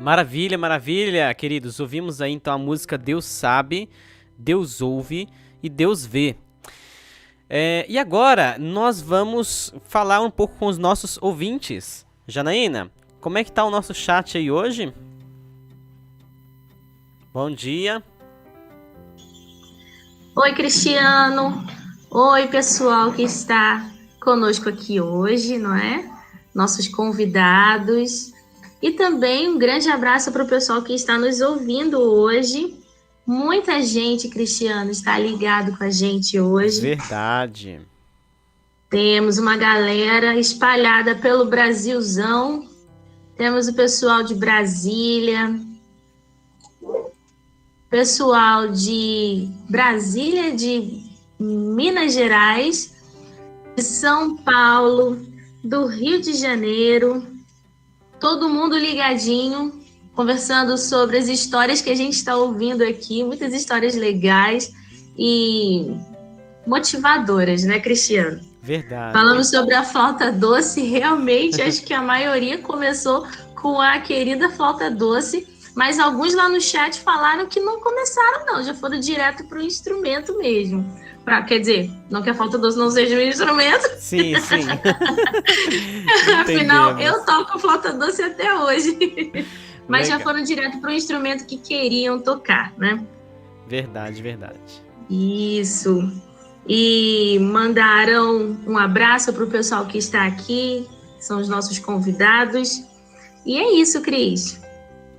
Maravilha, maravilha, queridos. Ouvimos aí então a música Deus Sabe, Deus Ouve e Deus Vê. E agora nós vamos falar um pouco com os nossos ouvintes. Janaína, como é que tá o nosso chat aí hoje? Bom dia. Oi, Cristiano. Oi, pessoal que está conosco aqui hoje, não é? Nossos convidados. E também um grande abraço para o pessoal que está nos ouvindo hoje. Muita gente, Cristiano, está ligado com a gente hoje. Verdade. Temos uma galera espalhada pelo Brasilzão. Temos o pessoal de Brasília, de Minas Gerais, de São Paulo, do Rio de Janeiro, todo mundo ligadinho, conversando sobre as histórias que a gente está ouvindo aqui, muitas histórias legais e motivadoras, né, Cristiano? Verdade. Falando sobre a flauta doce, realmente acho que a maioria começou com a querida flauta doce, mas alguns lá no chat falaram que não começaram, não, já foram direto para o instrumento mesmo. Quer dizer, não que a flauta doce não seja um instrumento, Sim, sim. afinal eu Entendemos. toco flauta doce até hoje, mas já Legal. foram direto para o instrumento que queriam tocar, né? Verdade, verdade. Isso. E mandaram um abraço para o pessoal que está aqui, são os nossos convidados. E é isso, Cris.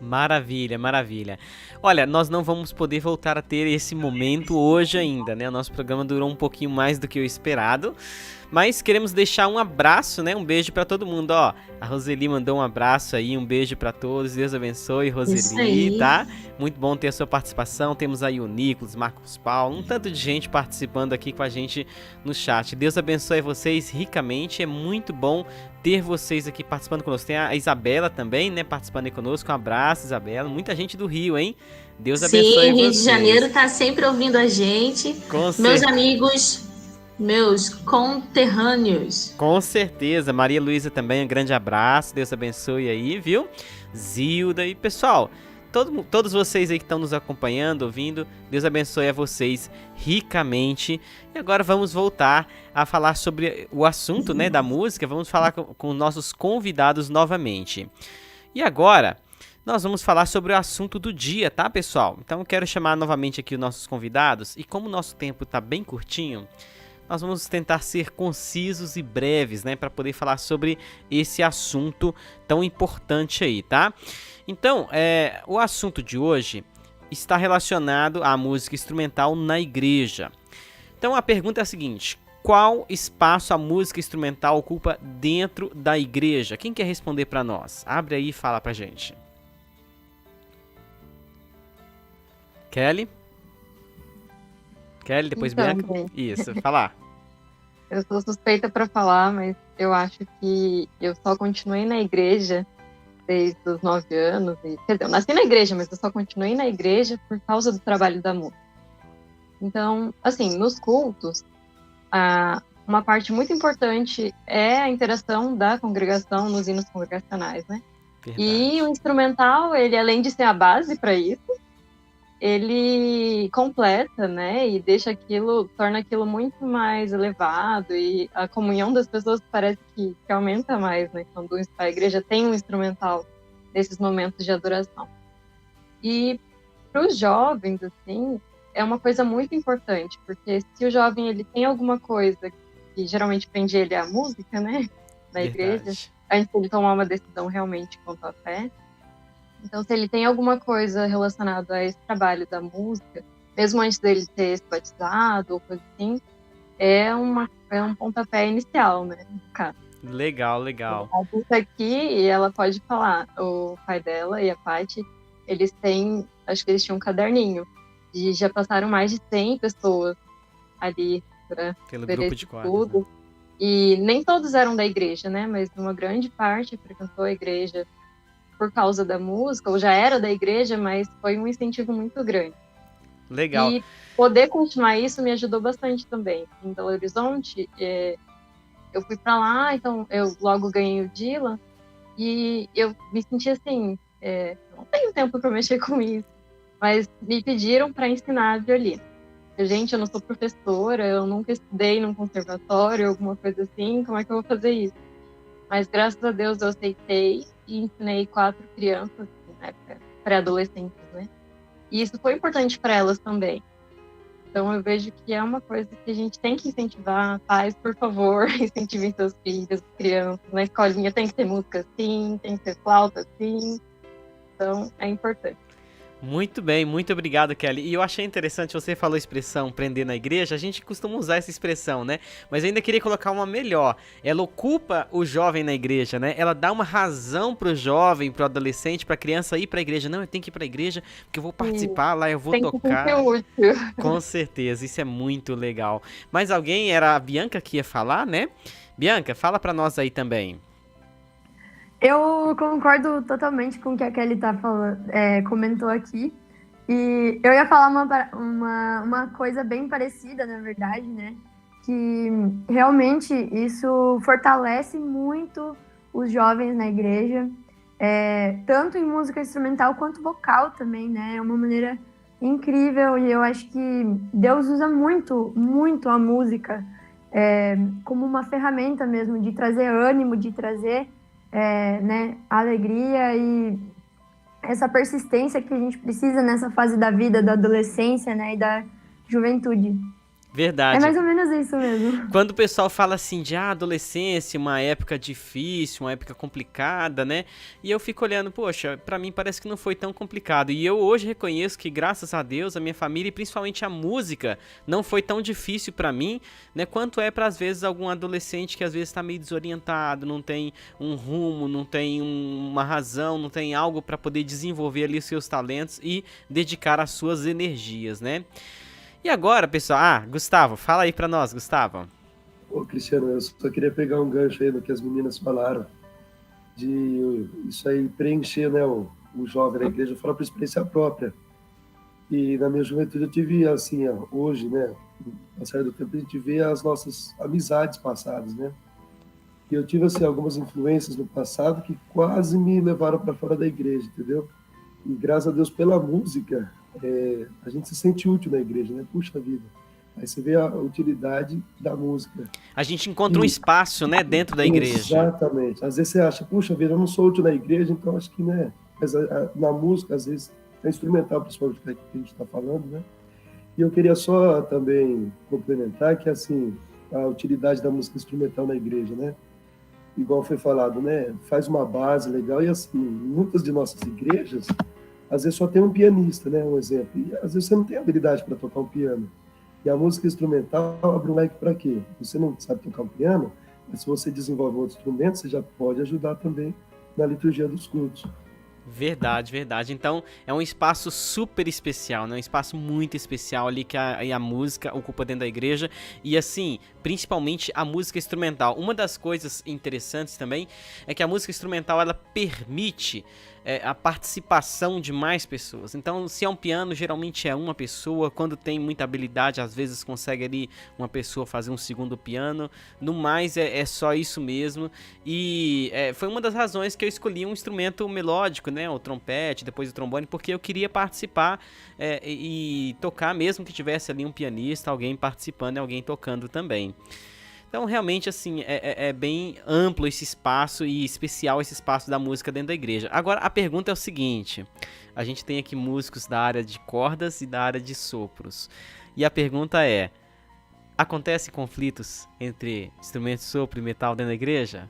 Maravilha, maravilha. Olha, nós não vamos poder voltar a ter esse momento hoje ainda, né? O nosso programa durou um pouquinho mais do que o esperado, mas queremos deixar um abraço, né? Um beijo pra todo mundo, ó. A Roseli mandou um abraço aí, um beijo pra todos. Deus abençoe, Isso Roseli, aí. tá? Muito bom ter a sua participação. Temos aí o Nicolas, Marcos Paulo, um tanto de gente participando aqui com a gente no chat. Deus abençoe vocês ricamente. É muito bom ter vocês aqui participando conosco. Tem a Isabela também, né, participando aí conosco. Um abraço, Isabela. Muita gente do Rio, hein? Deus abençoe Sim, Rio de Janeiro vocês. está sempre ouvindo a gente. Com Meus certeza. amigos, meus conterrâneos. Com certeza. Maria Luísa também, um grande abraço. Deus abençoe aí, viu? Zilda e pessoal, todos vocês aí que estão nos acompanhando, ouvindo, Deus abençoe a vocês ricamente. E agora vamos voltar a falar sobre o assunto, né, da música. Vamos falar com nossos convidados novamente. E agora nós vamos falar sobre o assunto do dia, tá, pessoal? Então eu quero chamar novamente aqui os nossos convidados. E como o nosso tempo está bem curtinho, nós vamos tentar ser concisos e breves, né, para poder falar sobre esse assunto tão importante aí, tá? Então, o assunto de hoje está relacionado à música instrumental na igreja. Então, a pergunta é a seguinte: qual espaço a música instrumental ocupa dentro da igreja? Quem quer responder para nós? Abre aí e fala pra gente. Kelly? Kelly, depois Então, Bianca? gente, Isso, falar. eu sou suspeita para falar, mas eu acho que eu só continuei na igreja desde os 9 anos. Quer dizer, eu nasci na igreja, mas eu só continuei na igreja por causa do trabalho da música. Então, assim, nos cultos, uma parte muito importante é a interação da congregação nos hinos congregacionais, né? Verdade. E o instrumental, ele além de ser a base para isso, ele completa, né, e torna aquilo muito mais elevado, e a comunhão das pessoas parece que aumenta mais, né, quando a igreja tem um instrumental nesses momentos de adoração. E para os jovens, assim, é uma coisa muito importante, porque se o jovem ele tem alguma coisa que geralmente prende ele à música, né, na igreja, antes de ele tomar uma decisão realmente quanto à fé. Então, se ele tem alguma coisa relacionada a esse trabalho da música, mesmo antes dele ter se batizado ou coisa assim, é um pontapé inicial, né? Cara. Legal, legal. Isso aqui, e ela pode falar, o pai dela e a Paty, acho que eles tinham um caderninho, e já passaram mais de 100 pessoas ali para ver grupo esse de quadros, estudo. né? E nem todos eram da igreja, né? Mas uma grande parte frequentou a igreja por causa da música, ou já era da igreja, mas foi um incentivo muito grande. Legal. E poder continuar isso me ajudou bastante também. Em Belo Horizonte, eu fui para lá, então eu logo ganhei o Dylan, e eu me senti assim, não tenho tempo para mexer com isso. Mas me pediram para ensinar violino. Gente, eu não sou professora, eu nunca estudei num conservatório, alguma coisa assim, como é que eu vou fazer isso? Mas graças a Deus eu aceitei e ensinei 4 crianças, né, pré-adolescentes, né? E isso foi importante para elas também. Então eu vejo que é uma coisa que a gente tem que incentivar. Pais, por favor, incentivem seus filhos, crianças. Na escolinha tem que ter música sim, tem que ter flauta sim. Então é importante. Muito bem, muito obrigado, Kelly. E eu achei interessante, você falou a expressão prender na igreja, a gente costuma usar essa expressão, né? Mas eu ainda queria colocar uma melhor. Ela ocupa o jovem na igreja, né? Ela dá uma razão pro jovem, pro adolescente, pra criança ir pra igreja. Não, eu tenho que ir pra igreja, porque eu vou participar lá, eu vou tocar. Tem que ser útil. Com certeza, isso é muito legal. Mas alguém, era a Bianca que ia falar, né? Bianca, fala pra nós aí também. Eu concordo totalmente com o que a Kelly tá falando, comentou aqui. E eu ia falar uma coisa bem parecida, na verdade, né? Que realmente isso fortalece muito os jovens na igreja, tanto em música instrumental quanto vocal também, né? É uma maneira incrível e eu acho que Deus usa muito, muito a música como uma ferramenta mesmo de trazer ânimo, de trazer né, alegria e essa persistência que a gente precisa nessa fase da vida, da adolescência, né, e da juventude. Verdade. É mais ou menos isso mesmo. Quando o pessoal fala assim de adolescência, uma época difícil, uma época complicada, né? E eu fico olhando, poxa, pra mim parece que não foi tão complicado. E eu hoje reconheço que, graças a Deus, a minha família e principalmente a música não foi tão difícil pra mim, né? Quanto é pra, às vezes, algum adolescente que às vezes tá meio desorientado, não tem um rumo, não tem uma razão, não tem algo pra poder desenvolver ali os seus talentos e dedicar as suas energias, né? E agora, pessoal? Gustavo, fala aí pra nós, Gustavo. Ô, Cristiano, eu só queria pegar um gancho aí no que as meninas falaram, de isso aí preencher, né, o jovem na igreja, eu falo por experiência própria. E na minha juventude eu tive, assim, hoje, né, no passar do tempo, a gente vê as nossas amizades passadas, né? E eu tive, assim, algumas influências no passado que quase me levaram para fora da igreja, entendeu? E graças a Deus pela música, a gente se sente útil na igreja, né? Puxa vida. Aí você vê a utilidade da música. A gente encontra um espaço, né, dentro da igreja. Exatamente. Às vezes você acha, puxa vida, eu não sou útil na igreja, então acho que, né? Mas na música, às vezes, é instrumental, principalmente que a gente está falando, né? E eu queria só também complementar que, assim, a utilidade da música instrumental na igreja, né? Igual foi falado, né? Faz uma base legal e, assim, muitas de nossas igrejas, às vezes só tem um pianista, né? Um exemplo. E às vezes você não tem habilidade para tocar um piano. E a música instrumental abre um leque para quê? Você não sabe tocar um piano, mas se você desenvolve outro instrumento, você já pode ajudar também na liturgia dos cultos. Verdade, verdade. Então, é um espaço super especial, né? Um espaço muito especial ali que a música ocupa dentro da igreja. E assim, principalmente a música instrumental. Uma das coisas interessantes também é que a música instrumental, ela permite a participação de mais pessoas. Então, se é um piano, geralmente é uma pessoa. Quando tem muita habilidade, às vezes consegue ali uma pessoa fazer um segundo piano. No mais, é só isso mesmo. E foi uma das razões que eu escolhi um instrumento melódico, né? O trompete, depois o trombone, porque eu queria participar e tocar, mesmo que tivesse ali um pianista, alguém participando e alguém tocando também. Então, realmente, assim, é bem amplo esse espaço e especial esse espaço da música dentro da igreja. Agora, a pergunta é o seguinte. A gente tem aqui músicos da área de cordas e da área de sopros. E a pergunta é, acontecem conflitos entre instrumentos de sopro e metal dentro da igreja?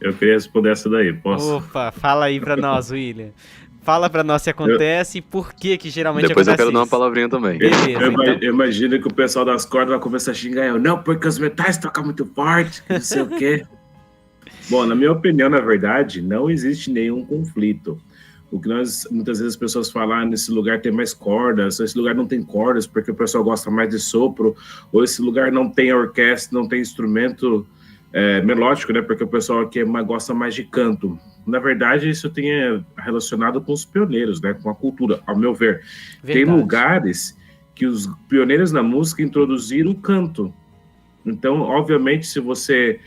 Eu queria responder essa daí, posso? Opa, fala aí pra nós, William. Fala pra nós se acontece e por que geralmente Depois acontece eu quero dar uma isso. palavrinha também. Beleza, Eu imagino que o pessoal das cordas vai começar a xingar eu. Não, porque os metais tocam muito forte, não sei o quê. Bom, na minha opinião, na verdade, não existe nenhum conflito. O que muitas vezes as pessoas falam, nesse lugar tem mais cordas, esse lugar não tem cordas porque o pessoal gosta mais de sopro, ou esse lugar não tem orquestra, não tem instrumento melódico, né? Porque o pessoal aqui gosta mais de canto. Na verdade, isso tem relacionado com os pioneiros, né? Com a cultura, ao meu ver. Verdade. Tem lugares que os pioneiros na música introduziram o canto. Então, obviamente, se você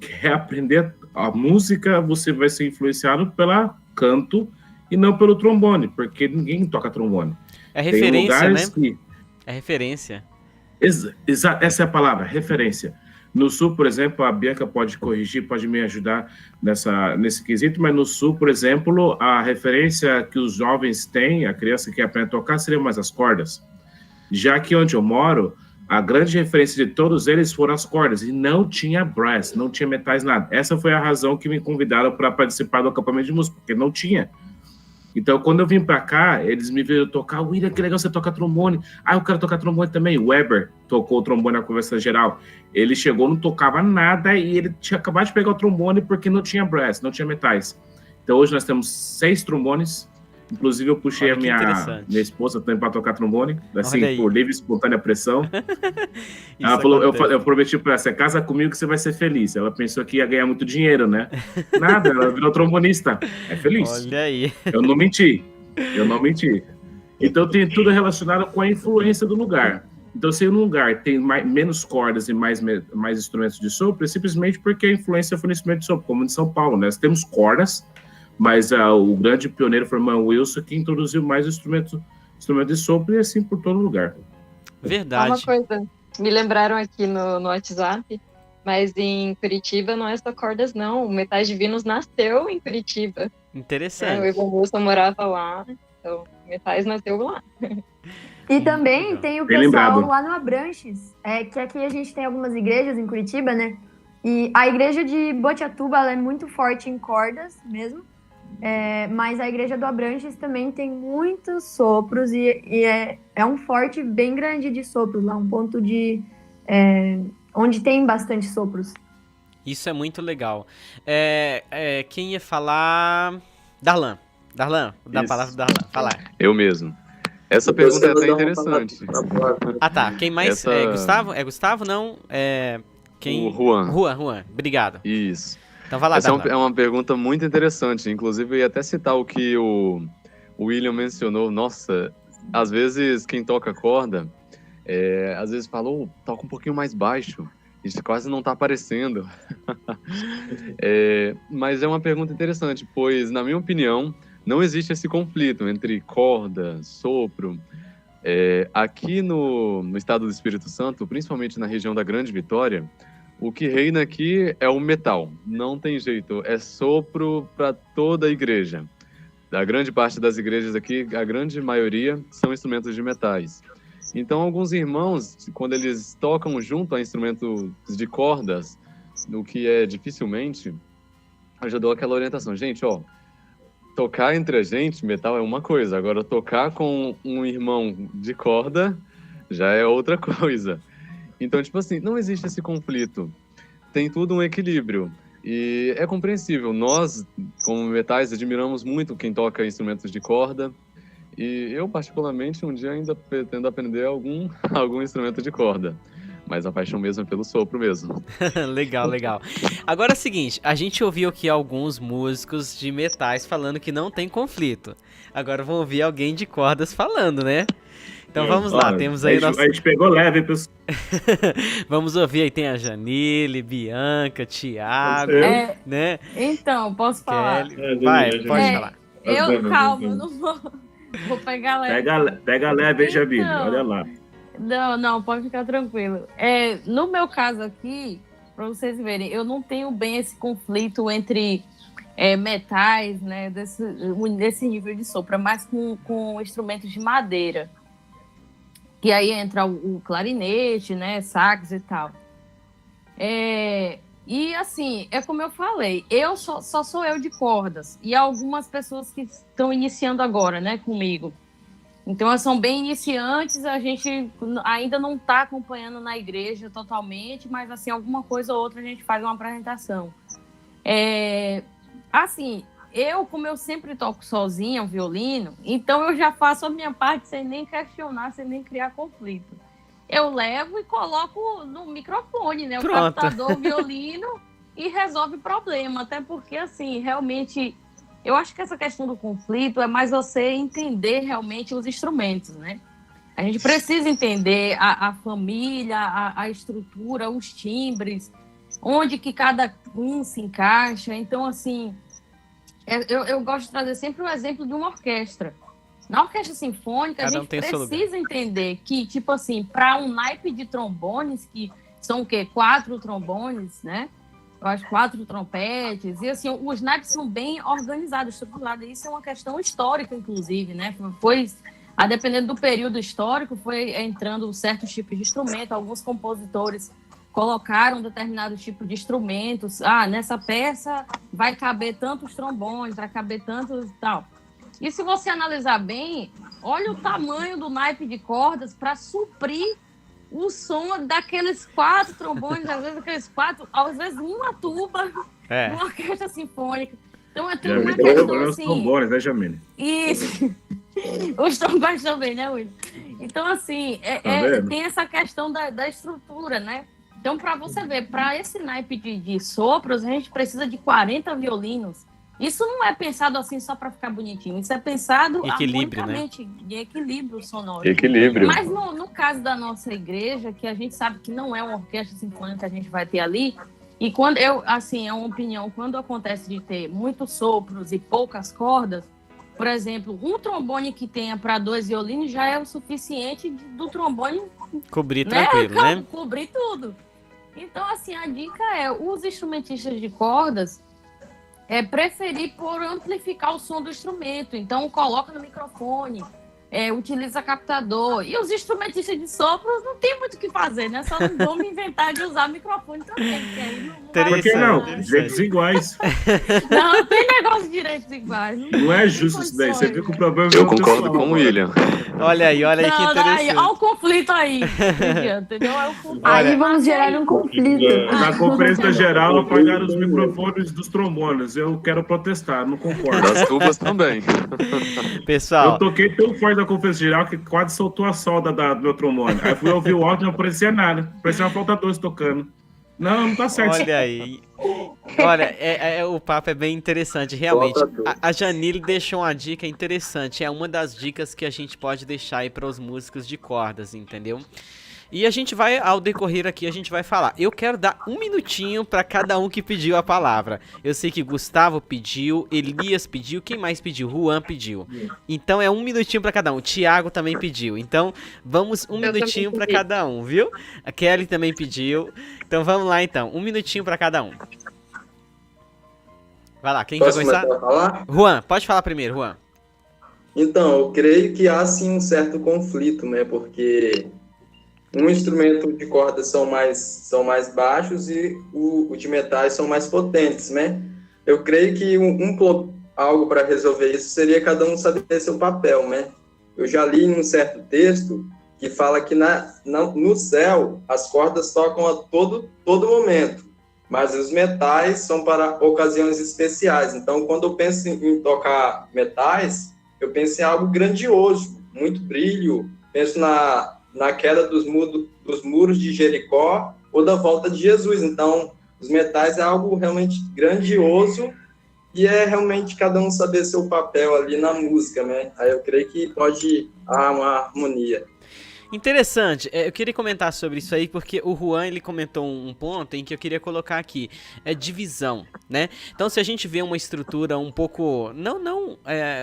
quer aprender a música, você vai ser influenciado pela canto e não pelo trombone, porque ninguém toca trombone. É Tem referência, lugares né? que... É referência. Essa é a palavra, referência. No Sul, por exemplo, a Bianca pode corrigir, pode me ajudar nesse quesito, mas no Sul, por exemplo, a referência que os jovens têm, a criança que aprende a tocar, seriam mais as cordas. Já que onde eu moro, a grande referência de todos eles foram as cordas, e não tinha brass, não tinha metais, nada. Essa foi a razão que me convidaram para participar do acampamento de música, porque não tinha. Então, quando eu vim para cá, eles me viram tocar. William, que legal, você toca trombone. Ah, eu quero tocar trombone também. O Weber tocou o trombone na conversa geral. Ele chegou, não tocava nada, e ele tinha acabado de pegar o trombone porque não tinha brass, não tinha metais. Então, hoje nós temos 6 trombones. Inclusive, eu puxei a minha esposa também para tocar trombone, assim, por livre e espontânea pressão. Ela falou, eu prometi para ela, você casa comigo que você vai ser feliz. Ela pensou que ia ganhar muito dinheiro, né? Nada, ela virou trombonista. É feliz. Olha aí. Eu não menti. Então, tem tudo relacionado com a influência do lugar. Então, se um lugar tem menos cordas e mais instrumentos de sopro, é simplesmente porque a influência foi no instrumento de sopro, como em São Paulo, né? Nós temos cordas, mas o grande pioneiro foi o irmão Wilson, que introduziu mais instrumento de sopro, e assim por todo lugar. Verdade. Uma coisa, me lembraram aqui no WhatsApp, mas em Curitiba não é só cordas, não. O Metais Divinos nasceu em Curitiba. Interessante. O Ivan Wilson morava lá, então o Metais nasceu lá. E também tem o Bem pessoal lembrado. lá no Abranches, que aqui a gente tem algumas igrejas em Curitiba, né? E a igreja de Botiatuba, ela é muito forte em cordas mesmo. Mas a igreja do Abranches também tem muitos sopros e é um forte bem grande de sopros lá, um ponto de onde tem bastante sopros. Isso é muito legal. Quem ia falar? Darlan, dá a palavra pro Darlan, falar. Eu mesmo. Essa pergunta é até interessante. Ah, tá. Quem mais? Gustavo? É Gustavo? Não. Quem? O Juan. Juan. Obrigado. Isso. Então vai lá, Essa Darlan. é uma pergunta muito interessante. Inclusive, eu ia até citar o que o William mencionou. Nossa, às vezes quem toca corda, às vezes falou, toca um pouquinho mais baixo. Isso quase não tá aparecendo. Mas é uma pergunta interessante, pois, na minha opinião, não existe esse conflito entre corda, sopro. Aqui no estado do Espírito Santo, principalmente na região da Grande Vitória, o que reina aqui é o metal. Não tem jeito, é sopro para toda a igreja. Da grande parte das igrejas aqui, a grande maioria são instrumentos de metais. Então, alguns irmãos, quando eles tocam junto a instrumentos de cordas, o que é dificilmente, eu já dou aquela orientação. Gente, tocar entre a gente, metal é uma coisa. Agora, tocar com um irmão de corda já é outra coisa. Então, tipo assim, não existe esse conflito. Tem tudo um equilíbrio. E é compreensível. Nós, como metais, admiramos muito quem toca instrumentos de corda. E eu, particularmente, um dia ainda pretendo aprender algum instrumento de corda. Mas a paixão mesmo é pelo sopro mesmo. Legal. Agora é o seguinte, a gente ouviu aqui alguns músicos de metais falando que não tem conflito. Agora vamos ouvir alguém de cordas falando, né? Então vamos lá, temos aí a gente pegou leve, pessoal. Vamos ouvir aí, tem a Janile, Bianca, Thiago, né? Então, posso falar? Vai, pode falar. Calma, eu não vou pegar leve. Pega leve, hein, Jamile? Então, Olha lá. Não, pode ficar tranquilo. No meu caso aqui, para vocês verem, eu não tenho bem esse conflito entre metais, né, desse nível de sopro, é mais com instrumentos de madeira. Que aí entra o clarinete, né, sax e tal. E assim, é como eu falei, eu só sou eu de cordas. E algumas pessoas que estão iniciando agora, né, comigo. Então, elas são bem iniciantes, a gente ainda não está acompanhando na igreja totalmente, mas assim, alguma coisa ou outra a gente faz uma apresentação. Assim, como eu sempre toco sozinha o violino, então eu já faço a minha parte sem nem questionar, sem nem criar conflito. Eu levo e coloco no microfone, né? Pronto. O captador, o violino e resolve o problema. Até porque, assim, realmente, eu acho que essa questão do conflito é mais você entender realmente os instrumentos, né? A gente precisa entender a família, a estrutura, os timbres, onde que cada um se encaixa. Então, assim... eu gosto de trazer sempre o exemplo de uma orquestra. Na orquestra sinfônica, Cada a um gente tem seu precisa entender que, tipo assim, para um naipe de trombones, que são o quê? 4 trombones, né? Eu acho 4 trompetes. E, assim, os naipes são bem organizados, estruturados. Isso é uma questão histórica, inclusive, né? A dependendo do período histórico, foi entrando certos tipos de instrumento. Alguns compositores colocaram determinado tipo de instrumentos. Nessa peça vai caber tantos trombones, vai caber tantos tal. E se você analisar bem, olha o tamanho do naipe de cordas para suprir o som daqueles 4 trombones, às vezes uma tuba, numa orquestra sinfônica. Então é tudo uma questão assim. Os trombones, né, Jamile? Isso. Os trombones também, né, William? Então, assim, tem essa questão da estrutura, né? Então, para você ver, para esse naipe de sopros, a gente precisa de 40 violinos. Isso não é pensado assim só para ficar bonitinho. Isso é pensado harmonicamente, de equilíbrio sonoro. Equilíbrio. Mas no caso da nossa igreja, que a gente sabe que não é uma orquestra sinfônica que a gente vai ter ali, e quando é uma opinião, quando acontece de ter muitos sopros e poucas cordas, por exemplo, um trombone que tenha para 2 violinos já é o suficiente do trombone cobrir tranquilo, né? Cobrir tudo. Então, assim, a dica é, os instrumentistas de cordas preferir por amplificar o som do instrumento. Então, coloca no microfone, utiliza captador. E os instrumentistas de sopros não tem muito o que fazer, né? Só não vamos inventar de usar microfone também, porque aí não Por que não? Direitos iguais. Não tem negócio de direitos iguais. Não é justo isso daí. Você viu que o problema Eu concordo com o William. Olha aí que interessante. Olha o conflito aí. Entendeu? Aí vamos gerar um conflito. Na conferência geral, apagaram os microfones dos trombones. Eu quero protestar, não concordo. Das tubas também. Pessoal, Eu toquei tão forte na conferência geral que quase soltou a solda do meu trombone. Aí fui ouvir o áudio e não aparecia nada. Parecia uma falta 2 tocando. Não tá certo. Olha aí. Olha, o papo é bem interessante, realmente. A Janile deixou uma dica interessante. É uma das dicas que a gente pode deixar aí para os músicos de cordas, entendeu? E a gente vai, ao decorrer aqui, a gente vai falar. Eu quero dar 1 minutinho para cada um que pediu a palavra. Eu sei que Gustavo pediu, Elias pediu, quem mais pediu? Juan pediu. Então é 1 minutinho para cada um. Thiago também pediu. Então vamos 1 minutinho para cada um, viu? A Kelly também pediu. Então vamos lá então, 1 minutinho para cada um. Vai lá, quem vai começar? Juan, pode falar primeiro, Juan. Então, eu creio que há sim um certo conflito, né? Porque um instrumento de cordas são mais baixos e o de metais são mais potentes, né? Eu creio que algo para resolver isso seria cada um saber seu papel, né? Eu já li em um certo texto que fala que no céu as cordas tocam a todo momento, mas os metais são para ocasiões especiais. Então, quando eu penso em tocar metais, eu penso em algo grandioso, muito brilho, penso na queda dos muros de Jericó ou da volta de Jesus. Então, os metais é algo realmente grandioso e é realmente cada um saber seu papel ali na música, né? Aí eu creio que pode há uma harmonia. Interessante, eu queria comentar sobre isso aí porque o Juan, ele comentou um ponto em que eu queria colocar aqui, divisão, né? Então se a gente vê uma estrutura um pouco, não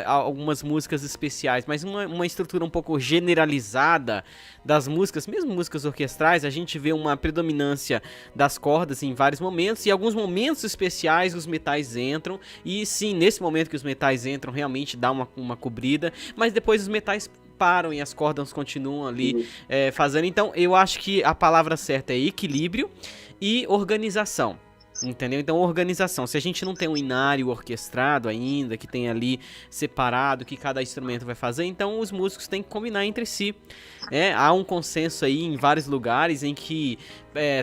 algumas músicas especiais, mas uma estrutura um pouco generalizada das músicas, mesmo músicas orquestrais, a gente vê uma predominância das cordas em vários momentos, e em alguns momentos especiais os metais entram, e sim, nesse momento que os metais entram, realmente dá uma cobrida, mas depois os metais param e as cordas continuam ali fazendo. Então eu acho que a palavra certa é equilíbrio e organização, entendeu? Então organização, se a gente não tem um inário orquestrado ainda, que tem ali separado que cada instrumento vai fazer, então os músicos têm que combinar entre si. Há um consenso aí em vários lugares em que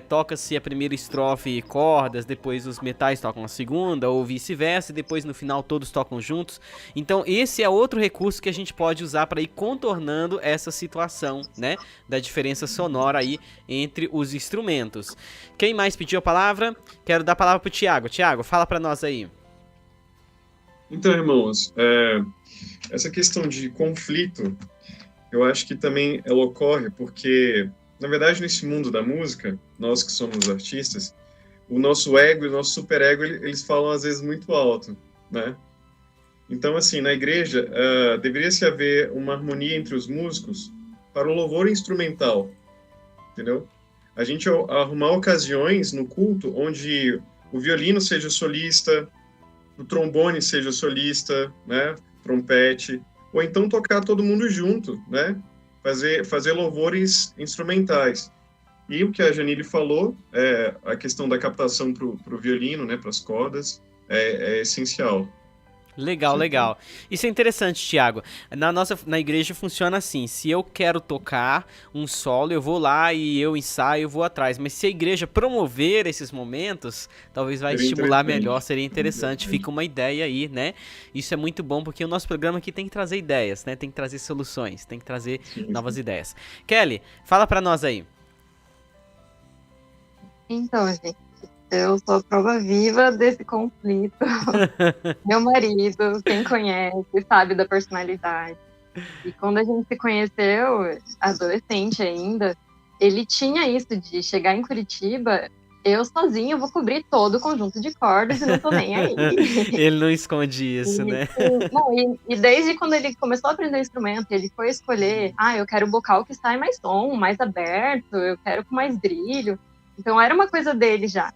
toca-se a primeira estrofe cordas, depois os metais tocam a segunda, ou vice-versa, e depois no final todos tocam juntos. Então esse é outro recurso que a gente pode usar para ir contornando essa situação, né, da diferença sonora aí entre os instrumentos. Quem mais pediu a palavra? Quero dar a palavra para o Thiago. Thiago, fala para nós aí. Então, irmãos, essa questão de conflito, eu acho que também ela ocorre porque, na verdade, nesse mundo da música, nós que somos artistas, o nosso ego e o nosso superego, eles falam às vezes muito alto, né? Então, assim, na igreja, deveria-se haver uma harmonia entre os músicos para o louvor instrumental, entendeu? A gente arrumar ocasiões no culto onde o violino seja solista, o trombone seja solista, né? Trompete, ou então tocar todo mundo junto, né? Fazer louvores instrumentais. E o que a Janine falou, a questão da captação para o violino, né? Para as cordas, é essencial. Legal, legal. Isso é interessante, Thiago. Na igreja funciona assim, se eu quero tocar um solo, eu vou lá e eu ensaio, eu vou atrás. Mas se a igreja promover esses momentos, talvez vai estimular melhor, seria interessante. Fica uma ideia aí, né? Isso é muito bom, porque o nosso programa aqui tem que trazer ideias, né? Tem que trazer soluções, tem que trazer novas ideias. Kelly, fala pra nós aí. Então, gente, eu sou a prova viva desse conflito. Meu marido, quem conhece, sabe da personalidade. E quando a gente se conheceu, adolescente ainda, ele tinha isso de chegar em Curitiba, eu sozinha vou cobrir todo o conjunto de cordas e não tô nem aí. Ele não esconde isso, né? E desde quando ele começou a aprender o instrumento, ele foi escolher, eu quero bocal que sai mais som, mais aberto, eu quero com mais brilho. Então era uma coisa dele já.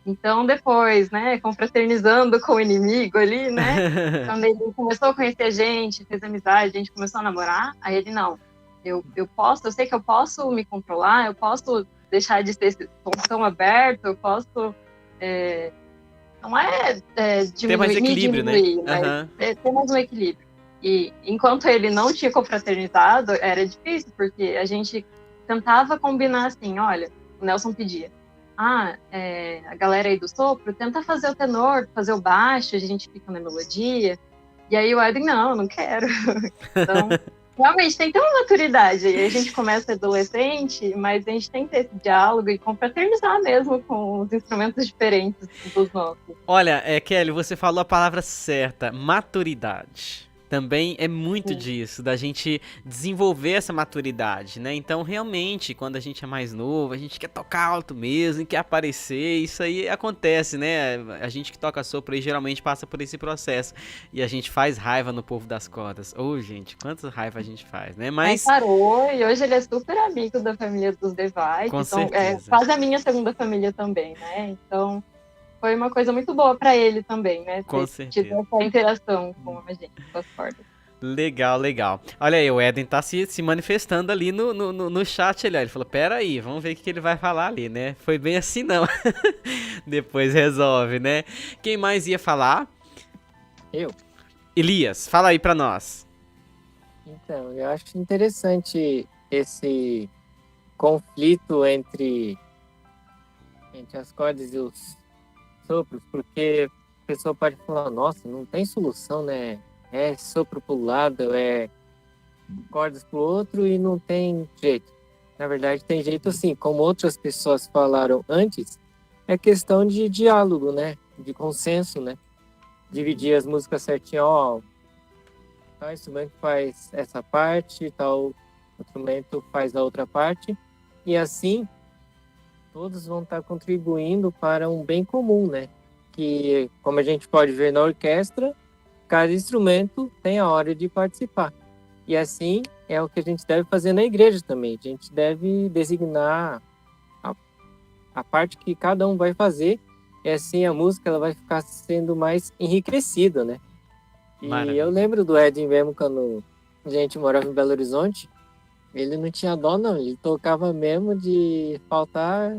Então, depois, né, confraternizando com o inimigo ali, né, quando ele começou a conhecer a gente, fez amizade, a gente começou a namorar, aí ele, não, eu sei que eu posso me controlar, eu posso deixar de ter esse tom tão aberto, eu posso, não diminuir, ter mais equilíbrio, né? Mas ter mais um equilíbrio. E enquanto ele não tinha confraternizado, era difícil, porque a gente tentava combinar assim, olha, o Nelson pedia, a galera aí do sopro, tenta fazer o tenor, fazer o baixo, a gente fica na melodia. E aí o Edwin, não quero. Então, realmente tem que ter uma maturidade. E a gente começa adolescente, mas a gente tem que ter esse diálogo e confraternizar mesmo com os instrumentos diferentes dos nossos. Olha, Kelly, você falou a palavra certa, maturidade. Também é muito disso, da gente desenvolver essa maturidade, né? Então, realmente, quando a gente é mais novo, a gente quer tocar alto mesmo, quer aparecer, isso aí acontece, né? A gente que toca sopro aí geralmente passa por esse processo. E a gente faz raiva no povo das cordas. Gente, quantas raiva a gente faz, né? Mas parou, e hoje ele é super amigo da família dos Device. Com então, certeza. Quase a minha segunda família também, né? Então, foi uma coisa muito boa para ele também, né? Com certeza. Tido essa interação com a gente, com as cordas. Legal, legal. Olha aí, o Eden tá se manifestando ali no chat. Ele falou, pera aí, vamos ver o que ele vai falar ali, né? Foi bem assim não. Depois resolve, né? Quem mais ia falar? Eu. Elias, fala aí pra nós. Então, eu acho interessante esse conflito entre as cordas e os sopros, porque a pessoa pode falar, nossa, não tem solução, né? É sopro pro lado, é cordas pro outro e não tem jeito. Na verdade, tem jeito sim. Como outras pessoas falaram antes, é questão de diálogo, né? De consenso, né? Dividir as músicas certinho, tal instrumento faz essa parte, tal instrumento faz a outra parte, e assim todos vão estar contribuindo para um bem comum, né? Que, como a gente pode ver na orquestra, cada instrumento tem a hora de participar. E assim é o que a gente deve fazer na igreja também. A gente deve designar a parte que cada um vai fazer, e assim a música ela vai ficar sendo mais enriquecida, né? E Maravilha. Eu lembro do Edwin mesmo, quando a gente morava em Belo Horizonte, ele não tinha dó não, ele tocava mesmo de faltar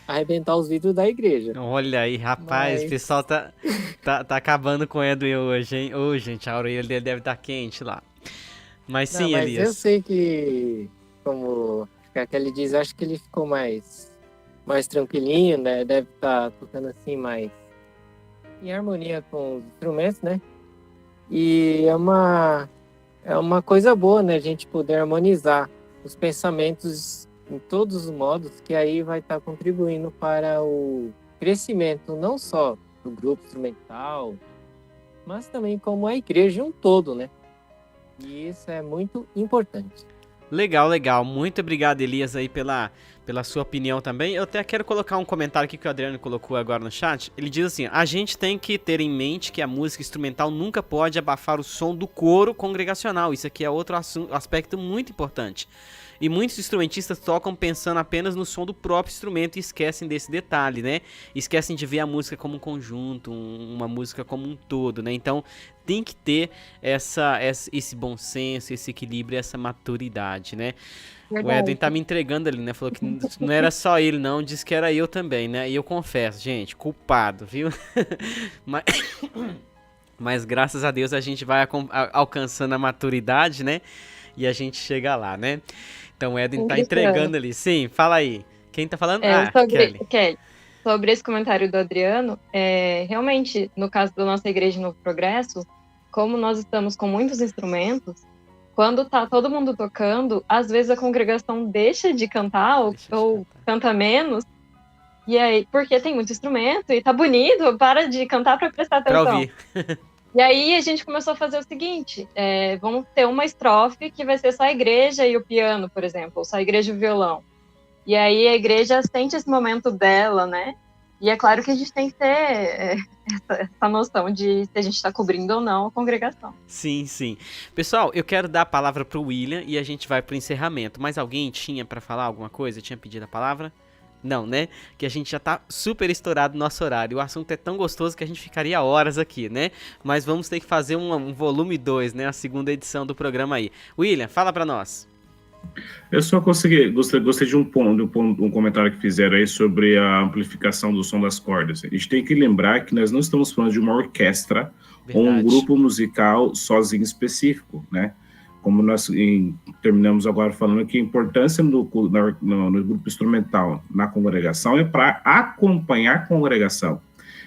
arrebentar os vidros da igreja. Olha aí, rapaz, o pessoal tá acabando com o Edwin hoje, hein? Gente, a orelha dele deve estar quente lá. Mas sim, mas Elias. eu sei que, como a Kelly diz, acho que ele ficou mais tranquilinho, né? Deve estar tocando assim mais em harmonia com os instrumentos, né? E é uma coisa boa, né? A gente poder harmonizar os pensamentos em todos os modos, que aí vai estar contribuindo para o crescimento não só do grupo instrumental, mas também como a igreja um todo, né? E isso é muito importante. Legal, legal. Muito obrigado, Elias, aí pela pela sua opinião também. Eu até quero colocar um comentário aqui que o Adriano colocou agora no chat. Ele diz assim: a gente tem que ter em mente que a música instrumental nunca pode abafar o som do coro congregacional. Isso aqui é outro aspecto muito importante. E muitos instrumentistas tocam pensando apenas no som do próprio instrumento e esquecem desse detalhe, né? Esquecem de ver a música como um conjunto, uma música como um todo, né? Então tem que ter esse bom senso, esse equilíbrio, essa maturidade, né? Verdade. O Edwin tá me entregando ali, né? Falou que não era só ele, não. Disse que era eu também, né? E eu confesso, gente, culpado, viu? Mas graças a Deus a gente vai alcançando a maturidade, né? E a gente chega lá, né? Então o Edwin tá entregando ali. Sim, fala aí. Quem tá falando? Kelly. Sobre esse comentário do Adriano, realmente, no caso da nossa igreja Novo Progresso, como nós estamos com muitos instrumentos, quando tá todo mundo tocando, às vezes a congregação deixa de cantar ou canta menos, e aí, porque tem muito instrumento e tá bonito, para de cantar para prestar atenção. Pra ouvir. E aí a gente começou a fazer o seguinte, vamos ter uma estrofe que vai ser só a igreja e o piano, por exemplo, ou só a igreja e o violão. E aí a igreja sente esse momento dela, né? E é claro que a gente tem que ter essa noção de se a gente está cobrindo ou não a congregação. Sim, sim. Pessoal, eu quero dar a palavra pro William e a gente vai pro encerramento. Mas alguém tinha para falar alguma coisa? Tinha pedido a palavra? Não, né? Que a gente já tá super estourado no nosso horário. O assunto é tão gostoso que a gente ficaria horas aqui, né? Mas vamos ter que fazer um volume 2, né? A segunda edição do programa aí. William, fala pra nós. Eu só gostei de um comentário que fizeram aí sobre a amplificação do som das cordas. A gente tem que lembrar que nós não estamos falando de uma orquestra ou um grupo musical sozinho específico, né? Como nós terminamos agora falando que a importância no grupo instrumental na congregação é para acompanhar a congregação.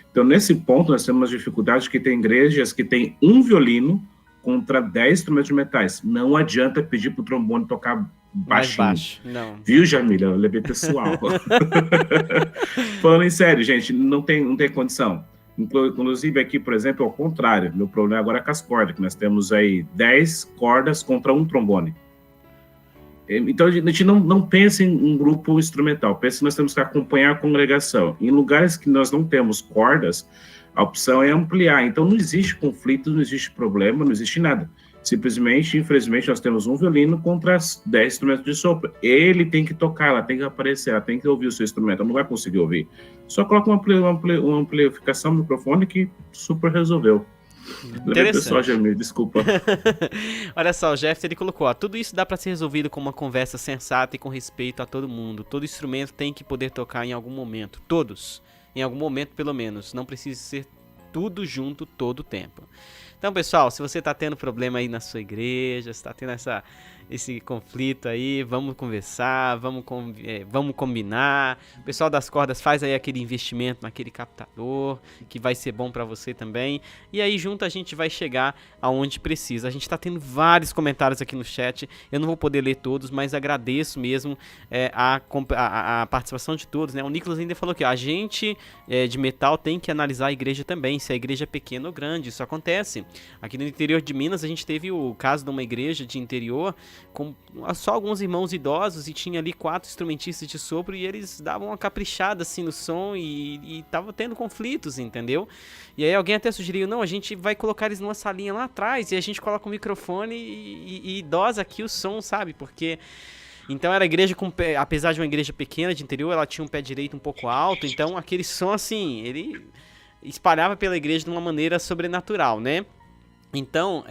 Então, nesse ponto, nós temos dificuldade que tem igrejas que tem um violino contra 10 instrumentos de metais. Não adianta pedir para o trombone tocar baixinho. Mais baixo, não. Viu, Jamília? Eu levei pessoal. Falando em sério, gente, não tem condição. Inclusive aqui, por exemplo, ao contrário, meu problema agora é com as cordas, que nós temos aí 10 cordas contra um trombone. Então a gente não pensa em um grupo instrumental, pensa que nós temos que acompanhar a congregação. Em lugares que nós não temos cordas, a opção é ampliar. Então não existe conflito, não existe problema, não existe nada. Simplesmente, infelizmente, nós temos um violino contra 10 instrumentos de sopro. Ele tem que tocar, ela tem que aparecer, ela tem que ouvir o seu instrumento, ela não vai conseguir ouvir. Só coloca uma amplificação no microfone que super resolveu. Pessoal, Jamil, desculpa. Olha só, o Jeff, ele colocou, tudo isso dá para ser resolvido com uma conversa sensata e com respeito a todo mundo. Todo instrumento tem que poder tocar em algum momento. Todos. Em algum momento, pelo menos. Não precisa ser tudo junto todo o tempo. Então, pessoal, se você está tendo problema aí na sua igreja, se está tendo esse conflito aí, vamos conversar, vamos combinar. O pessoal das cordas faz aí aquele investimento naquele captador, que vai ser bom para você também. E aí, junto, a gente vai chegar aonde precisa. A gente está tendo vários comentários aqui no chat, eu não vou poder ler todos, mas agradeço mesmo a participação de todos, né? O Nicolas ainda falou que a gente de metal tem que analisar a igreja também, se a igreja é pequena ou grande, isso acontece. Aqui no interior de Minas, a gente teve o caso de uma igreja de interior com só alguns irmãos idosos e tinha ali 4 instrumentistas de sopro e eles davam uma caprichada assim no som e tava tendo conflitos, entendeu? E aí alguém até sugeriu, não, a gente vai colocar eles numa salinha lá atrás e a gente coloca o microfone e dosa aqui o som, sabe? Porque... Então era a igreja apesar de uma igreja pequena de interior, ela tinha um pé direito um pouco alto, então aquele som assim, ele espalhava pela igreja de uma maneira sobrenatural, né? Então,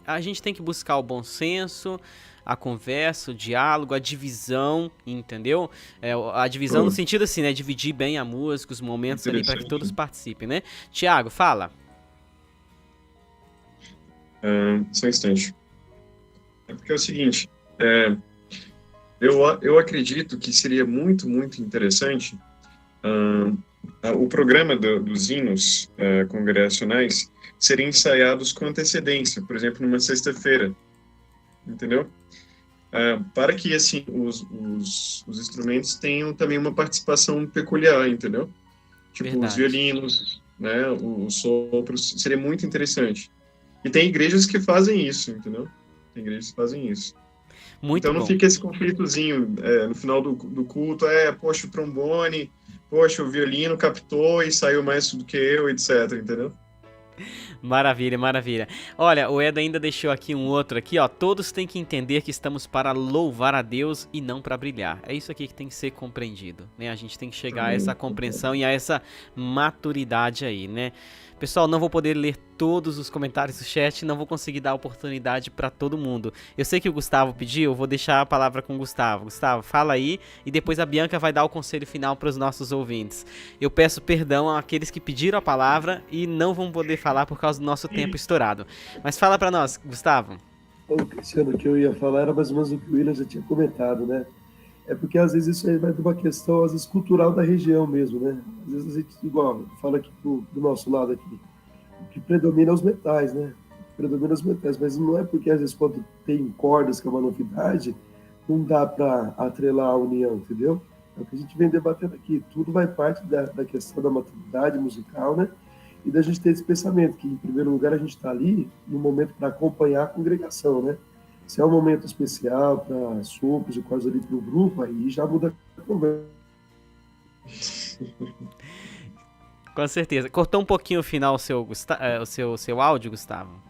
a gente tem que buscar o bom senso, a conversa, o diálogo, a divisão, entendeu? A divisão no sentido assim, né? Dividir bem a música, os momentos ali para que todos participem, né? Tiago, fala. Só um instante. É porque é o seguinte, eu acredito que seria muito, muito interessante o programa dos hinos congregacionais serem ensaiados com antecedência, por exemplo, numa sexta-feira, entendeu? Para que, assim, os instrumentos tenham também uma participação peculiar, entendeu? Tipo, verdade. Os violinos, né, os sopros, seria muito interessante. E tem igrejas que fazem isso, entendeu? Tem igrejas que fazem isso. Muito então não bom. fica esse conflitozinho no final do culto, poxa, o trombone, poxa, o violino captou e saiu mais do que eu, etc, entendeu? Maravilha, maravilha. Olha, o Eda ainda deixou aqui um outro aqui, ó. Todos têm que entender que estamos para louvar a Deus e não para brilhar. É isso aqui que tem que ser compreendido, né? A gente tem que chegar a essa compreensão e a essa maturidade aí, né? Pessoal, não vou poder ler todos os comentários do chat, não vou conseguir dar oportunidade para todo mundo. Eu sei que o Gustavo pediu, eu vou deixar a palavra com o Gustavo. Gustavo, fala aí e depois a Bianca vai dar o conselho final para os nossos ouvintes. Eu peço perdão àqueles que pediram a palavra e não vão poder falar por causa do nosso tempo estourado. Mas fala para nós, Gustavo. Ô, Cristiano, o que eu ia falar era mais ou menos o que o William já tinha comentado, né? É porque às vezes isso aí vai de uma questão, às vezes, cultural da região mesmo, né? Às vezes a gente, igual, fala aqui do nosso lado aqui, o que predomina é os metais, né? Predomina os metais, mas não é porque às vezes quando tem cordas, que é uma novidade, não dá para atrelar a união, entendeu? É o que a gente vem debatendo aqui. Tudo vai parte da questão da maturidade musical, né? E da gente ter esse pensamento que, em primeiro lugar, a gente está ali no momento para acompanhar a congregação, né? Se é um momento especial para sopros e quase ali para o grupo, aí já muda a conversa. Com certeza. Cortou um pouquinho o final o seu áudio, Gustavo?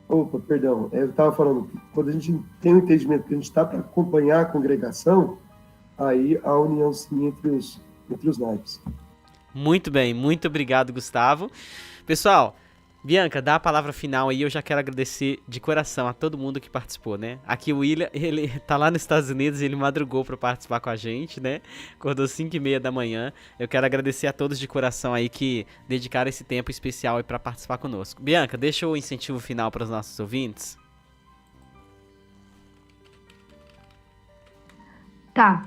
Opa, perdão. Eu estava falando que quando a gente tem o entendimento que a gente está para acompanhar a congregação, aí a união sim entre os naipes. Muito bem, muito obrigado, Gustavo. Pessoal, Bianca, dá a palavra final aí, eu já quero agradecer de coração a todo mundo que participou, né? Aqui o William, ele tá lá nos Estados Unidos, ele madrugou para participar com a gente, né? Acordou 5h30 da manhã. Eu quero agradecer a todos de coração aí que dedicaram esse tempo especial aí para participar conosco. Bianca, deixa o incentivo final para os nossos ouvintes. Tá,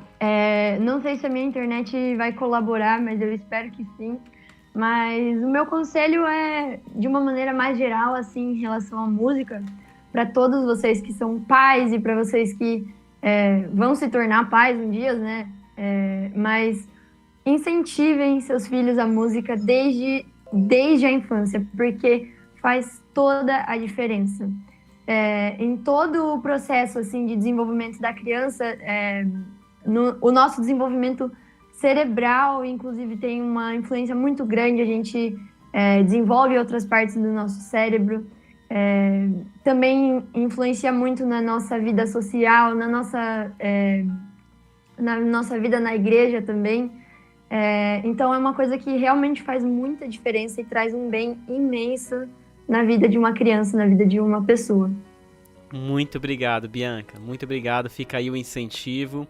não sei se a minha internet vai colaborar, mas eu espero que sim. Mas o meu conselho é, de uma maneira mais geral, assim, em relação à música, para todos vocês que são pais e para vocês que vão se tornar pais um dia, né? Mas incentivem seus filhos à música desde a infância, porque faz toda a diferença. Em todo o processo, assim, de desenvolvimento da criança, o nosso desenvolvimento cerebral, inclusive, tem uma influência muito grande. A gente desenvolve outras partes do nosso cérebro. Também influencia muito na nossa vida social, na nossa vida na igreja também. Então, é uma coisa que realmente faz muita diferença e traz um bem imenso na vida de uma criança, na vida de uma pessoa. Muito obrigado, Bianca. Muito obrigado. Fica aí o incentivo,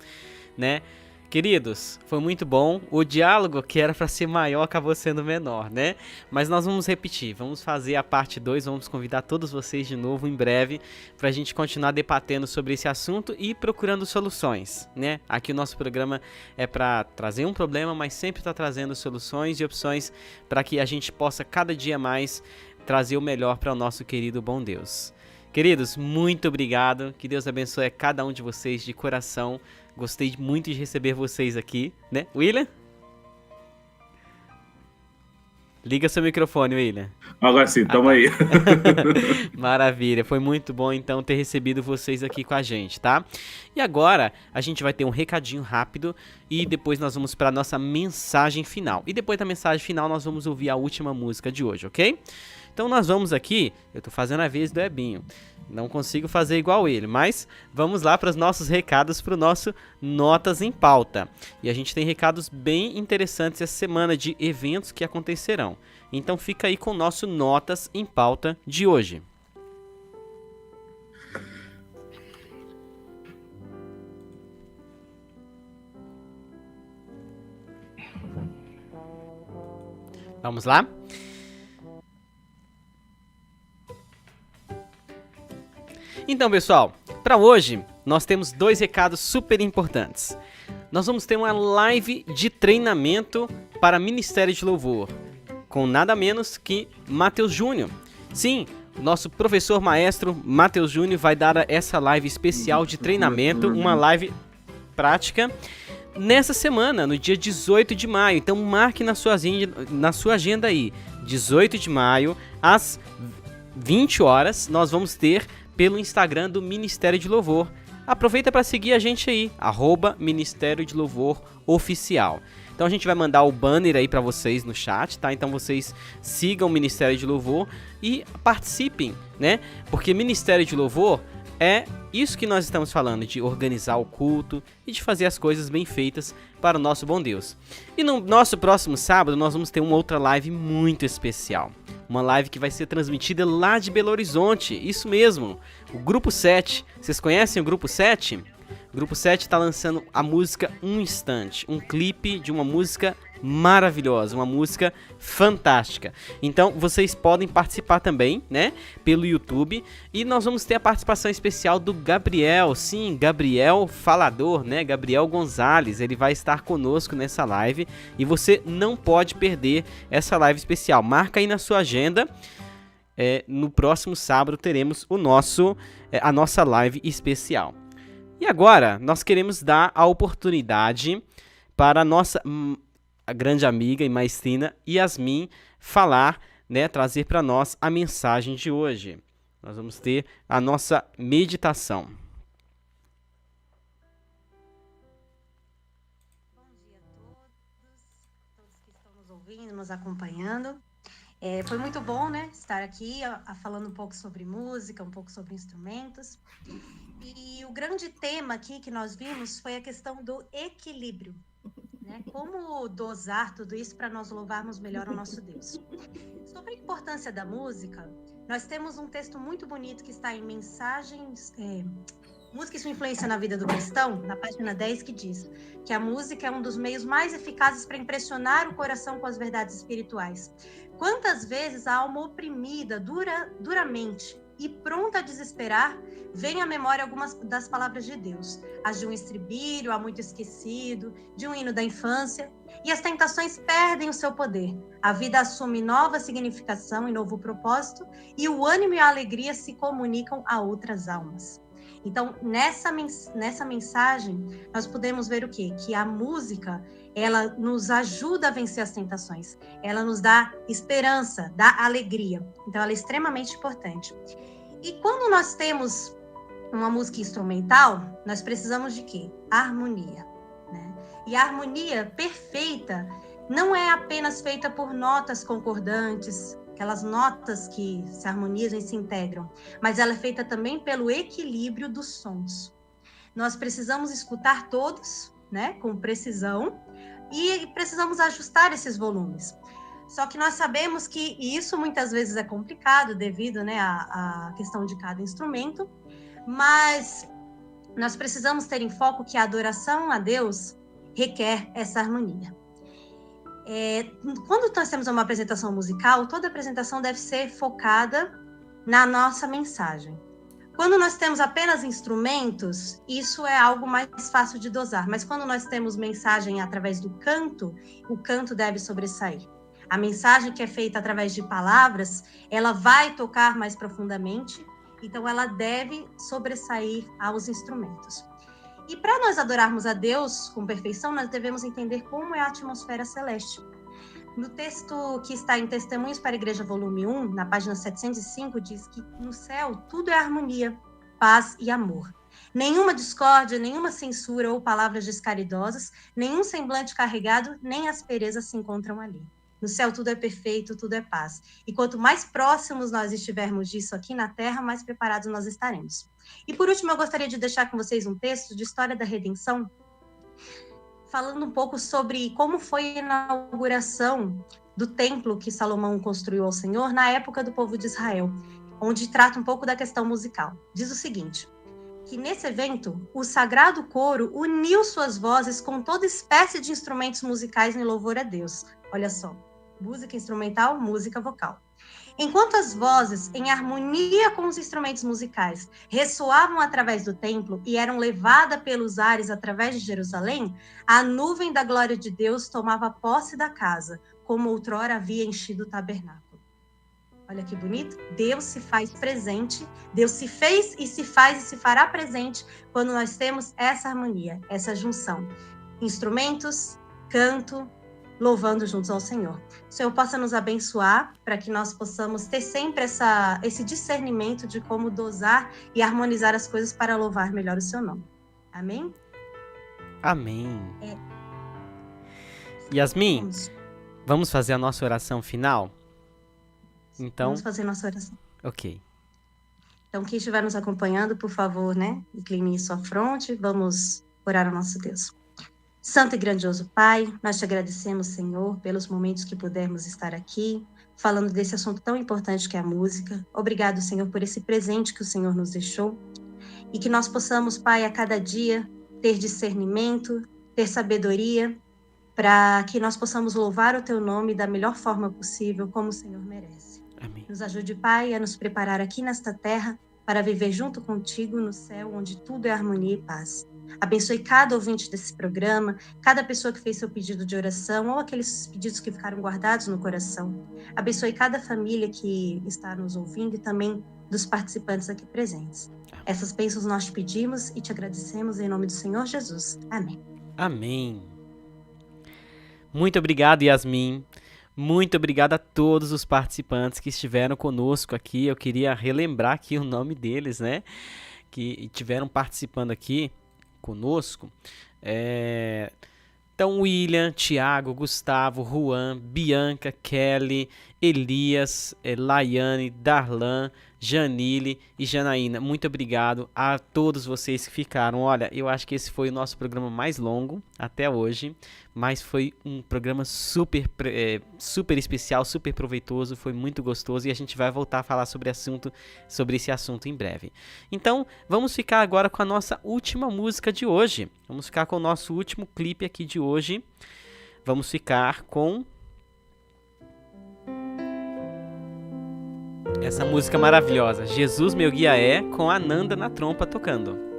né? Queridos, foi muito bom. O diálogo que era para ser maior acabou sendo menor, né? Mas nós vamos repetir, vamos fazer a parte 2, vamos convidar todos vocês de novo em breve para a gente continuar debatendo sobre esse assunto e procurando soluções, né? Aqui o nosso programa é para trazer um problema, mas sempre está trazendo soluções e opções para que a gente possa cada dia mais trazer o melhor para o nosso querido bom Deus. Queridos, muito obrigado. Que Deus abençoe a cada um de vocês de coração. Gostei muito de receber vocês aqui, né? William? Liga seu microfone, William. Agora sim, tamo aí. Maravilha, foi muito bom então ter recebido vocês aqui com a gente, tá? E agora a gente vai ter um recadinho rápido e depois nós vamos para nossa mensagem final. E depois da mensagem final nós vamos ouvir a última música de hoje, ok? Então nós vamos aqui, eu tô fazendo a vez do Ebinho, não consigo fazer igual ele, mas vamos lá para os nossos recados, para o nosso Notas em Pauta. E a gente tem recados bem interessantes essa semana de eventos que acontecerão. Então fica aí com o nosso Notas em Pauta de hoje. Vamos lá? Então, pessoal, para hoje nós temos 2 recados super importantes. Nós vamos ter uma live de treinamento para Ministério de Louvor, com nada menos que Matheus Júnior. Sim, o nosso professor maestro Matheus Júnior vai dar essa live especial de treinamento, uma live prática, nessa semana, no dia 18 de maio. Então marque na sua agenda aí, 18 de maio, às 20 horas, nós vamos ter pelo Instagram do Ministério de Louvor, aproveita para seguir a gente aí, @Ministério de Louvor Oficial. Então a gente vai mandar o banner aí para vocês no chat, tá? Então vocês sigam o Ministério de Louvor e participem, né? Porque Ministério de Louvor é isso que nós estamos falando, de organizar o culto e de fazer as coisas bem feitas para o nosso bom Deus. E no nosso próximo sábado nós vamos ter uma outra live muito especial. Uma live que vai ser transmitida lá de Belo Horizonte, isso mesmo, o Grupo 7. Vocês conhecem o Grupo 7? O Grupo 7 está lançando a música Um Instante, um clipe de uma música maravilhosa, uma música fantástica. Então vocês podem participar também, né, pelo YouTube, e nós vamos ter a participação especial do Gabriel, sim, Gabriel Falador, né, Gabriel Gonzalez. Ele vai estar conosco nessa live e você não pode perder essa live especial. Marca aí na sua agenda. No próximo sábado teremos a nossa live especial. E agora, nós queremos dar a oportunidade para a grande amiga e maestrina Yasmin falar, né, trazer para nós a mensagem de hoje. Nós vamos ter a nossa meditação. Bom dia a todos que estão nos ouvindo, nos acompanhando. Foi muito bom, né, estar aqui falando um pouco sobre música, um pouco sobre instrumentos. E o grande tema aqui que nós vimos foi a questão do equilíbrio, né? Como dosar tudo isso para nós louvarmos melhor o nosso Deus. Sobre a importância da música, nós temos um texto muito bonito que está em Mensagens, Música e sua influência na vida do cristão, na página 10, que diz que a música é um dos meios mais eficazes para impressionar o coração com as verdades espirituais. Quantas vezes a alma oprimida, duramente e pronta a desesperar, vem à memória algumas das palavras de Deus, as de um estribilho, há muito esquecido, de um hino da infância, e as tentações perdem o seu poder. A vida assume nova significação e novo propósito, e o ânimo e a alegria se comunicam a outras almas. Então, nessa mensagem, nós podemos ver o quê? Que a música, ela nos ajuda a vencer as tentações, ela nos dá esperança, dá alegria. Então, ela é extremamente importante. E quando nós temos uma música instrumental, nós precisamos de quê? Harmonia, né? E a harmonia perfeita não é apenas feita por notas concordantes, aquelas notas que se harmonizam e se integram, mas ela é feita também pelo equilíbrio dos sons. Nós precisamos escutar todos, né, com precisão, e precisamos ajustar esses volumes. Só que nós sabemos que isso muitas vezes é complicado devido, né, à questão de cada instrumento, mas nós precisamos ter em foco que a adoração a Deus requer essa harmonia. Quando nós temos uma apresentação musical, toda apresentação deve ser focada na nossa mensagem. Quando nós temos apenas instrumentos, isso é algo mais fácil de dosar, mas quando nós temos mensagem através do canto, o canto deve sobressair. A mensagem que é feita através de palavras, ela vai tocar mais profundamente, então ela deve sobressair aos instrumentos. E para nós adorarmos a Deus com perfeição, nós devemos entender como é a atmosfera celeste. No texto que está em Testemunhos para a Igreja, volume 1, na página 705, diz que no céu tudo é harmonia, paz e amor. Nenhuma discórdia, nenhuma censura ou palavras descaridosas, nenhum semblante carregado, nem aspereza se encontram ali. No céu tudo é perfeito, tudo é paz. E quanto mais próximos nós estivermos disso aqui na terra, mais preparados nós estaremos. E por último, eu gostaria de deixar com vocês um texto de História da Redenção, falando um pouco sobre como foi a inauguração do templo que Salomão construiu ao Senhor na época do povo de Israel, onde trata um pouco da questão musical. Diz o seguinte, que nesse evento, o sagrado coro uniu suas vozes com toda espécie de instrumentos musicais em louvor a Deus. Olha só, música instrumental, música vocal. Enquanto as vozes, em harmonia com os instrumentos musicais, ressoavam através do templo e eram levadas pelos ares através de Jerusalém, a nuvem da glória de Deus tomava posse da casa, como outrora havia enchido o tabernáculo. Olha que bonito. Deus se faz presente, Deus se fez e se faz e se fará presente quando nós temos essa harmonia, essa junção. Instrumentos, canto, louvando juntos ao Senhor. O Senhor possa nos abençoar para que nós possamos ter sempre esse discernimento de como dosar e harmonizar as coisas para louvar melhor o seu nome. Amém? Amém. Yasmin, vamos fazer a nossa oração final? Então, vamos fazer nossa oração. Ok. Então, quem estiver nos acompanhando, por favor, incline sua fronte, vamos orar ao nosso Deus. Santo e grandioso Pai, nós te agradecemos, Senhor, pelos momentos que pudermos estar aqui, falando desse assunto tão importante que é a música. Obrigado, Senhor, por esse presente que o Senhor nos deixou, e que nós possamos, Pai, a cada dia ter discernimento, ter sabedoria, para que nós possamos louvar o Teu nome da melhor forma possível, como o Senhor merece. Amém. Nos ajude, Pai, a nos preparar aqui nesta terra para viver junto contigo no céu, onde tudo é harmonia e paz. Abençoe cada ouvinte desse programa, cada pessoa que fez seu pedido de oração ou aqueles pedidos que ficaram guardados no coração. Abençoe cada família que está nos ouvindo e também dos participantes aqui presentes. Essas bênçãos nós te pedimos e te agradecemos em nome do Senhor Jesus. Amém. Amém. Muito obrigado, Yasmin. Muito obrigado a todos os participantes que estiveram conosco aqui. Eu queria relembrar aqui o nome deles, que estiveram participando aqui conosco. Então, William, Tiago, Gustavo, Juan, Bianca, Kelly, Elias, Laiane, Darlan, Janile e Janaína. Muito obrigado a todos vocês que ficaram. Olha, eu acho que esse foi o nosso programa mais longo até hoje, mas foi um programa super especial, super proveitoso, foi muito gostoso e a gente vai voltar a falar sobre esse assunto em breve. Então, vamos ficar agora com a nossa última música de hoje. Vamos ficar com o nosso último clipe aqui de hoje. Vamos ficar com essa música maravilhosa, Jesus Meu Guia É, com a Nanda na trompa tocando.